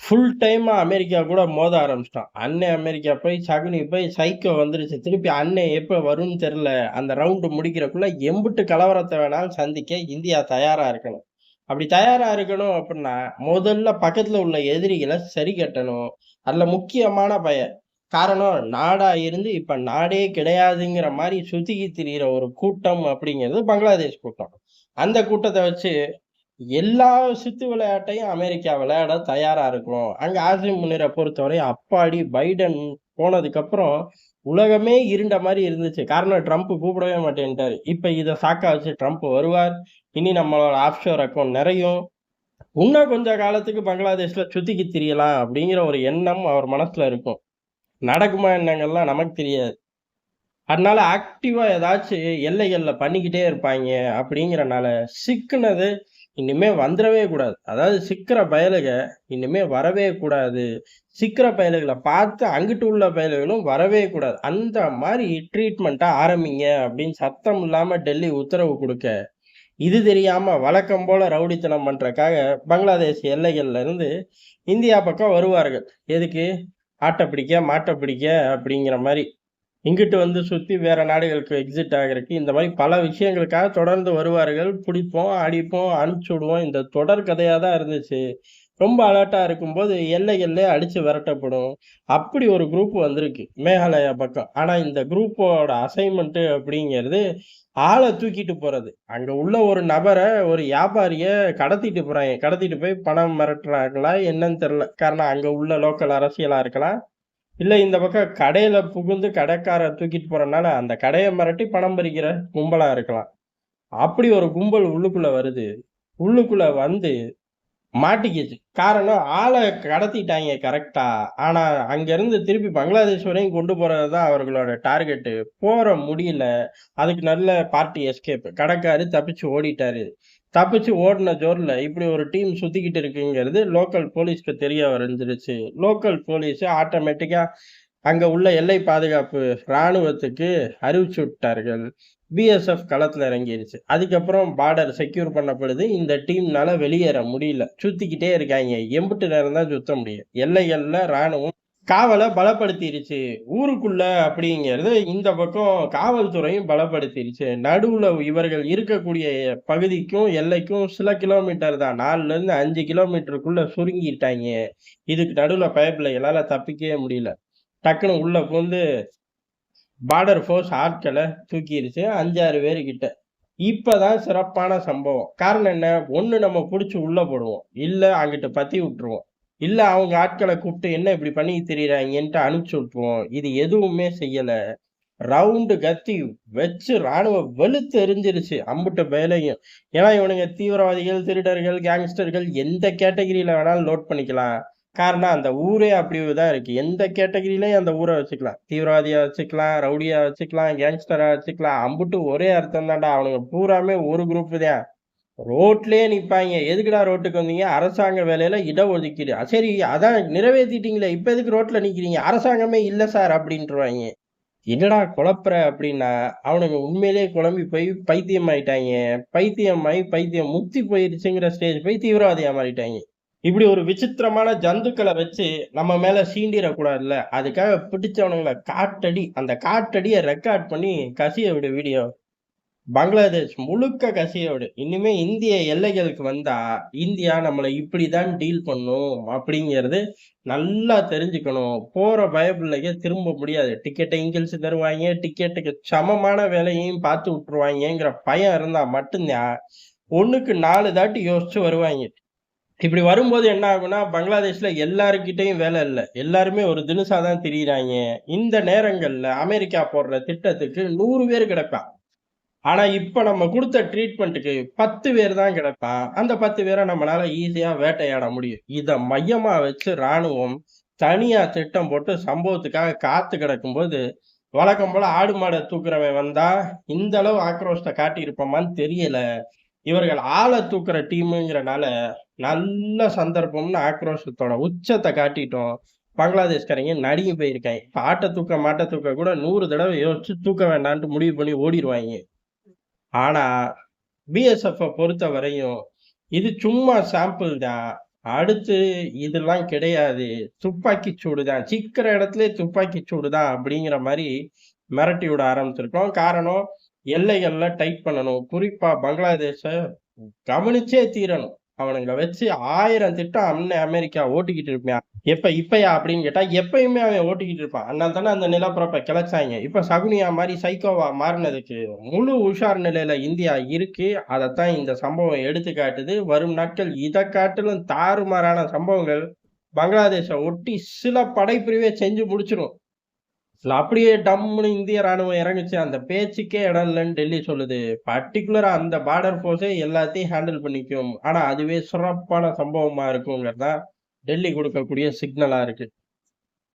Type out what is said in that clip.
Full டைமா America கூட மோத ஆரம்பிச்சிட்டான். அண்ணன் அமெரிக்கா போய், சகுனி போய், சைக்கோ வந்துருச்சு. திருப்பி அண்ணன் எப்ப வரும்னு தெரியல. அந்த ரவுண்டு முடிக்கிறக்குள்ள எம்புட்டு கலவரத்த வேணாலும் சந்திக்க இந்தியா தயாரா இருக்கணும். அப்படி தயாரா இருக்கணும் அப்புட்ன்னா, முதல்ல பக்கத்துல உள்ள எதிரிகள சரி கட்டணும். அதுல முக்கியமான காரணம் நாடா இருந்து இப்ப நாடே கிடையாதுங்கிற மாரி சுத்திக்கித் திரியிற ஒரு கூட்டம் அப்படிங்கிறது பங்களாதேஷ் கூட்டம். அந்த கூட்டத்த வச்சு எல்லா சித்து விளையாட்டையும் அமெரிக்கா விளையாட தயாரா இருக்கணும். அங்க ஆசிம் முனிர பொறுத்தவரை அப்பாடி பைடன் போனதுக்கப்புறம் உலகமே இருண்ட மாரி இருந்துச்சு. காரணம் ட்ரம்ப் கூப்பிடவே மாட்டேன்ட்டாரு. இப்ப இத சாக்கா வச்சு ட்ரம்ப் வருவார். இனி நம்மளோட ஆஃப்ஷோர் அக்கவுண்ட் நெறையும். இன்னும் கொஞ்ச காலத்துக்கு பங்களாதேஷ்ல சுத்திக்கித் திரியலாம் அப்படிங்கிற ஒரு எண்ணம் அவர் மனசுல இருக்கும். நடக்குமா என்னங்கல்லாம் நமக்கு தெரியாது. அதனால ஆக்டிவா ஏதாச்சும் எல்லைகள்ல பண்ணிக்கிட்டே இருப்பாய்ங்க அப்படிங்கிறனால, சிக்குனது இனிமே வந்துரவே கூடாது. அதாவது சிக்குற பயலுக இனிமே வரவே கூடாது. சிக்குற பயலுகள பார்த்து அங்கிட்டு உள்ள பயலுகளும் வரவே கூடாது. அந்த மாரி ட்ரீட்மெண்ட்ட ஆரம்பிங்க அப்படின்னு சத்தம் இல்லாம டெல்லி உத்தரவு குடுக்க, இது தெரியாம வழக்கம் போல ரவுடித்தனம் பண்றதுக்காக பங்களாதேஷ் எல்லைகள்ல இருந்து இந்தியா பக்கம் வருவார்கள். எதுக்கு? ஆட்ட பிடிக்க, மாட்ட பிடிக்க அப்படிங்கிற மாரி. இங்கிட்டு வந்து சுத்தி வேற நாடுகளுக்கு எக்ஸிட் ஆகறக்கு, இந்த மாரி பல விஷயங்களுக்காக தொடர்ந்து வருவார்கள். புடிப்போம், அடிப்போம், அனுப்பிச்சு விடுவோம். இந்த தொடர் கதையா தான் இருந்துச்சு. ரொம்ப அலர்ட்டா இருக்கும்போது எல்லைகள்லயே அடிச்சு விரட்டப்படும். அப்படி ஒரு குரூப் வந்திருக்கு, மேகாலயா பக்கம். ஆனா இந்த குரூப்போட அசைன்மென்ட் அப்படிங்கிறது, ஆள தூக்கிட்டு போறது. அங்க உள்ள ஒரு நபர, ஒரு வியாபாரிய கடத்திட்டு போறாய்ங்க. கடத்திட்டு போய் பணம் மிரட்டுறாங்களா என்னன்னு தெரியல. காரணம் அங்க உள்ள லோக்கல் அரசியலா இருக்கலாம். இல்ல இந்த பக்கம் கடையில புகுந்து கடைக்காரர் தூக்கிட்டு போறனால, அந்த கடைய மிரட்டி பணம் பறிக்கிற கும்பலா இருக்கலாம். அப்படி ஒரு கும்பல் உள்ளுக்குள்ள வருது. உள்ளுக்குள்ள வந்து மாட்டிக்கிச்சு. காரணம் ஆள கடத்திட்டாய்ங்க கரெக்ட்டா. ஆனா அங்கருந்து திருப்பி பங்களாதேஷ் வரையும் கொண்டு போறது தான் அவர்களோட டார்கெட்டு. போற முடியல. அதுக்கு நல்ல பார்ட்டி எஸ்கேப். கடைக்காரு தப்பிச்சு ஓடிட்டாரு. தப்பிச்சு ஓடுன ஜோர்ல இப்படி ஒரு டீம் சுத்திக்கிட்டு இருக்குங்கிறது லோக்கல் போலீஸ்க்கு தெரிய வந்துருச்சு. லோக்கல் போலீஸ் ஆட்டோமேட்டிக்கா அங்க உள்ள எல்லை பாதுகாப்பு ராணுவத்துக்கு அறிவிச்சு விட்டார்கள். பிஎஸ்எஃப் களத்துல இறங்கிருச்சு. அதுக்கப்புறம் பார்டர் செக்யூர் பண்ணப்படுது. இந்த டீம்னால வெளியேற முடியல. சுத்திக்கிட்டே இருக்காய்ங்க. எம்புட்டு நேரம் தான் சுத்த முடியும். எல்லைகள்ல ராணுவம் காவல பலப்படுத்திருச்சு. ஊருக்குள்ள அப்படிங்கிறது இந்த பக்கம் காவல்துறையும் பலப்படுத்திருச்சு. நடுவுல இவர்கள் இருக்கக்கூடிய பகுதிக்கும், எல்லைக்கும் சில கிலோமீட்டர் தான். 4ல இருந்து 5 கிலோமீட்டருக்குள்ள சுருங்கிட்டாய்ங்க. இதுக்கு நடுவுல பயப்பிள்ளைகளால தப்பிக்கவே முடியல. டக்குனு உள்ள புகுந்து பார்டர் ஃபோர்ஸ் ஆட்கள தூக்கிருச்சு. 5, 6 பேரு கிட்ட. இப்பதான் சிறப்பான சம்பவம். காரணம் என்ன? ஒண்ணு நம்ம புடிச்சு உள்ள போடுவோம். இல்ல அங்கிட்டு பத்தி விட்டுருவோம். இல்ல அவங்க ஆட்கள கூப்பிட்டு என்ன இப்படி பண்ணிட்டு திரியிறாய்ங்கன்ட்டு அனுப்பிச்சு விட்டுருவோம். இது எதுவுமே செய்யல. ரவுண்டு கத்தி வச்சு ராணுவம் வெளுத்து எரிஞ்சிருச்சு அம்புட்டு பயலையும். ஏன்னா இவனுங்க தீவிரவாதிகள், திருடர்கள், கேங்ஸ்டர்கள் எந்த கேட்டகிரில வேணாலும் லோட் பண்ணிக்கலாம். காரணம் அந்த ஊரே அப்படிதான் இருக்கு. எந்த கேட்டகிரிலயும் அந்த ஊரை வச்சுக்கலாம். தீவிரவாதியா வச்சுக்கலாம், ரவுடியா வச்சுக்கலாம், கேங்ஸ்டரா வச்சுக்கலாம். அம்புட்டு ஒரே அர்த்தம் தான்டா. அவனுங்க பூராமே ஒரு குரூப் தான். ரோட்லயே நிப்பாய்ங்க. எதுக்குடா ரோட்டுக்கு வந்தீங்க? அரசாங்க வேலையில இடஒதுக்கீடு. சரி அதான் நிறைவேத்திட்டீங்களே, இப்ப எதுக்கு ரோட்ல நிக்கிறீங்க? அரசாங்கமே இல்ல சார் அப்படின்றுவாய்ங்க. என்னடா குழப்புற அப்படின்னா, அவனுங்க உண்மையிலேயே குழம்பி போய் பைத்தியம் ஆயிட்டாய்ங்க. பைத்தியமாயி பைத்தியம் முத்தி போயிருச்சுங்கிற ஸ்டேஜ் போய் தீவிரவாதியா மாறிட்டாய்ங்க. இப்படி ஒரு விசித்திரமான ஜந்துக்கள வச்சு நம்ம மேல சீண்டிறக்கூடாதுல்ல. அதுக்காக பிடிச்சவனுங்கள காட்டடி, அந்த காட்டடிய ரெக்கார்ட் பண்ணி கசிய விடு வீடியோ. பங்களாதேஷ் முழுக்க கசிய விடு. இனிமே இந்திய எல்லைகளுக்கு வந்தா, இந்தியா நம்மள இப்படிதான் டீல் பண்ணும் அப்படிங்கிறது நல்லா தெரிஞ்சுக்கணும். போற பயப்புள்ளைங்க திரும்ப முடியாது. டிக்கெட்டையும் கிழிச்சு தருவாய்ங்க. டிக்கெட்டுக்கு சமமான வேலையையும் பார்த்து விட்டுருவாய்ங்கங்கிற பயம் இருந்தா மட்டும்தான், 1க்கு 4 தாட்டி யோசிச்சு வருவாய்ங்க. இப்படி வரும்போது என்ன ஆகும்னா, பங்களாதேஷ்ல எல்லார்கிட்டயும் வேலை இல்ல. எல்லாருமே ஒரு தினுசா தான் திரியிறாய்ங்க. இந்த நேரங்கள்ல அமெரிக்கா போடுற திட்டத்துக்கு 100 பேர் கிடைப்பான். ஆனா, இப்ப நம்ம குடுத்த ட்ரீட்மெண்ட்டுக்கு 10 பேர் தான் கிடைப்பான். அந்த 10 பேர நம்மளால ஈஸியா வேட்டையாட முடியும். இத மையமா வச்சு ராணுவம் தனியா திட்டம் போட்டு சம்பவத்துக்காக காத்து கிடக்கும்போது, வழக்கம் போல ஆடு மாட தூக்குறவன் வந்தா, இந்த அளவு ஆக்ரோஷத்த காட்டியிருப்போமான்னு தெரியல. இவர்கள் ஆள தூக்குற டீமுங்கிறனால, நல்ல சந்தர்ப்பம்னு ஆக்ரோஷத்தோட உச்சத்த காட்டிட்டோம். பங்களாதேஷ்காரங்க நடுங்கி போயிருக்காய்ங்க. இப்ப ஆட்ட தூக்க, மாட்ட தூக்க கூட 100 தடவ யோசிச்சு தூக்க வேண்டான்ட்டு முடிவு பண்ணி ஓடிருவாய்ங்க. ஆனா, பிஎஸ்எஃப்ப பொறுத்தவரையும், இது சும்மா சாம்பிள் தான். அடுத்து இதெல்லாம் கிடையாது. துப்பாக்கிச் சூடு தான். சிக்கிற இடத்திலே துப்பாக்கிச் சூடு தான் அப்படிங்கிற மாரி மிரட்டி விட ஆரம்பிச்சிருக்கோம். காரணம், எல்லைகள்ல டைட் பண்ணணும். குறிப்பா பங்களாதேஷ கவனிச்சே தீரணும். அவனுங்கள வச்சு 1000 திட்டம் அமெரிக்கா ஓட்டிக்கிட்டு இருப்பான். இப்பயா அப்படின்னு கேட்டா, எப்பயுமே அவன் ஓட்டிக்கிட்டு இருப்பான். அதனால தானே அந்த நிலப்பரப்ப கிளச்சாய்ங்க. இப்ப சகுனியா மாரி சைக்கோவா மாறுனதுக்கு முழு உஷார் நிலையில இந்தியா இருக்கு. அதத்தான் இந்த சம்பவம் எடுத்து காட்டுது. வரும் நாட்கள் இத காட்டிலும் தாறுமாறான சம்பவங்கள் பங்களாதேஷ ஒட்டி சில படைப்பிரிவே செஞ்சு முடிச்சிரும். இல்ல அப்படியே டம்முன்னு இந்திய ராணுவம் இறங்குச்சு. அந்த பேச்சுக்கே இடம் இல்லன்னு டெல்லி சொல்லுது. பர்ட்டிகுலரா அந்த பார்டர் ஃபோர்ஸே எல்லாத்தையும் ஹேண்டில் பண்ணிக்கும். ஆனா அதுவே சிறப்பான சம்பவமா இருக்குங்கிறது தான் டெல்லி குடுக்கக்கூடிய சிக்னலா இருக்கு.